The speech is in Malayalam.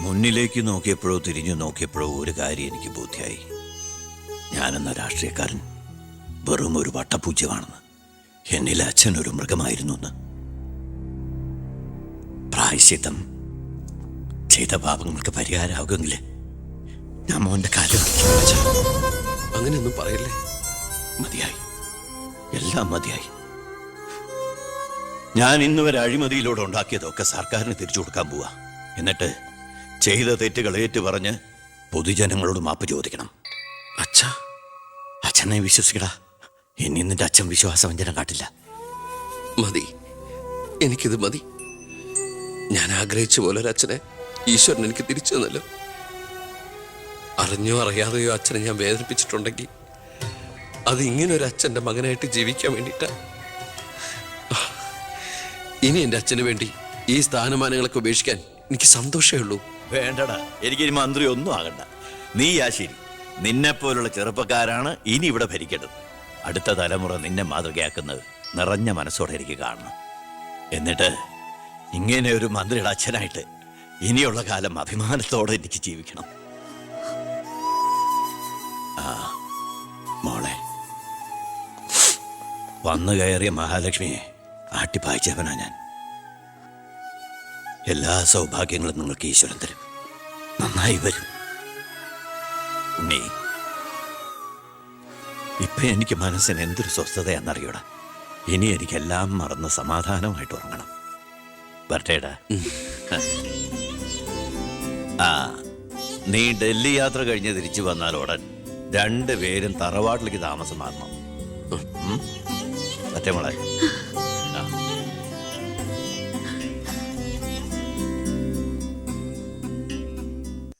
മുന്നിലേക്ക് നോക്കിയപ്പോഴോ തിരിഞ്ഞു നോക്കിയപ്പോഴോ ഒരു കാര്യം എനിക്ക് ബോധ്യമായി. ഞാനെന്ന രാഷ്ട്രീയക്കാരൻ വെറും ഒരു വട്ടപൂജ്യമാണെന്ന്. എന്നിലെ അച്ഛൻ ഒരു മൃഗമായിരുന്നു എന്ന്. പ്രായശ്ചിത്തം ചെയ്ത പാപങ്ങൾക്ക് പരിഹാരമാകുമെങ്കിൽ ഞാൻ മോന്റെ കാര്യം അങ്ങനെയൊന്നും പറയല്ലേ. മതിയായി, എല്ലാം മതിയായി. ഞാൻ ഇന്നുവരെ അഴിമതിയിലൂടെ ഉണ്ടാക്കിയതൊക്കെ സർക്കാരിന് തിരിച്ചു കൊടുക്കാൻ പോവാ. എന്നിട്ട് ചെയ്ത തെറ്റുകൾ ഏറ്റുപറഞ്ഞ് പൊതുജനങ്ങളോട് മാപ്പ് ചോദിക്കണം. അച്ഛാ, അച്ഛനെ വിശ്വസിക്കടാ. ഇനി നിന്റെ അച്ഛൻ വിശ്വാസവഞ്ചനം കാട്ടില്ല. മതി, എനിക്കിത് മതി. ഞാൻ ആഗ്രഹിച്ച പോലെ ഒരു അച്ഛനെ ഈശ്വരൻ എനിക്ക് തിരിച്ചു തന്നല്ലോ. അറിഞ്ഞോ അറിയാതെയോ അച്ഛനെ ഞാൻ വേദനിപ്പിച്ചിട്ടുണ്ടെങ്കിൽ അത് ഇങ്ങനൊരു അച്ഛൻ്റെ മകനായിട്ട് ജീവിക്കാൻ വേണ്ടിയിട്ടാ. ഇനി എൻ്റെ അച്ഛന് വേണ്ടി ഈ സ്ഥാനമാനങ്ങളൊക്കെ ഉപേക്ഷിക്കാൻ എനിക്ക് സന്തോഷമേ ഉള്ളൂ. വേണ്ടടാ, എനിക്കിനി മന്ത്രി ഒന്നും ആകണ്ട. നീ ശരി, നിന്നെപ്പോലുള്ള ചെറുപ്പക്കാരാണ് ഇനി ഇവിടെ ഭരിക്കേണ്ടത്. അടുത്ത തലമുറ നിന്നെ മാതൃകയാക്കുന്നത് നിറഞ്ഞ മനസ്സോടെ എനിക്ക് കാണണം. എന്നിട്ട് ഇങ്ങനെ ഒരു മന്ത്രിയുടെ അച്ഛനായിട്ട് ഇനിയുള്ള കാലം അഭിമാനത്തോടെ എനിക്ക് ജീവിക്കണം. മോളെ, വന്നു കയറിയ മഹാലക്ഷ്മിയെ ആട്ടിപ്പായിച്ചവനാ ഞാൻ. എല്ലാ സൗഭാഗ്യങ്ങളും നിങ്ങൾക്ക് ഈശ്വരൻ തരും. നന്നായി വരും. ഉണ്ണി, ഇപ്പൊ എനിക്ക് മനസ്സിന് എന്തൊരു സ്വസ്ഥതയാണെന്നറിയൂടാ. ഇനി എനിക്കെല്ലാം മറന്ന് സമാധാനമായിട്ട് ഉറങ്ങണം. വരട്ടേടാ. നീ ഡൽഹി യാത്ര കഴിഞ്ഞ് തിരിച്ചു വന്നാൽ ഉടൻ 2 പേരും തറവാട്ടിലേക്ക് താമസം മാറണം. മറ്റേ മോളെ,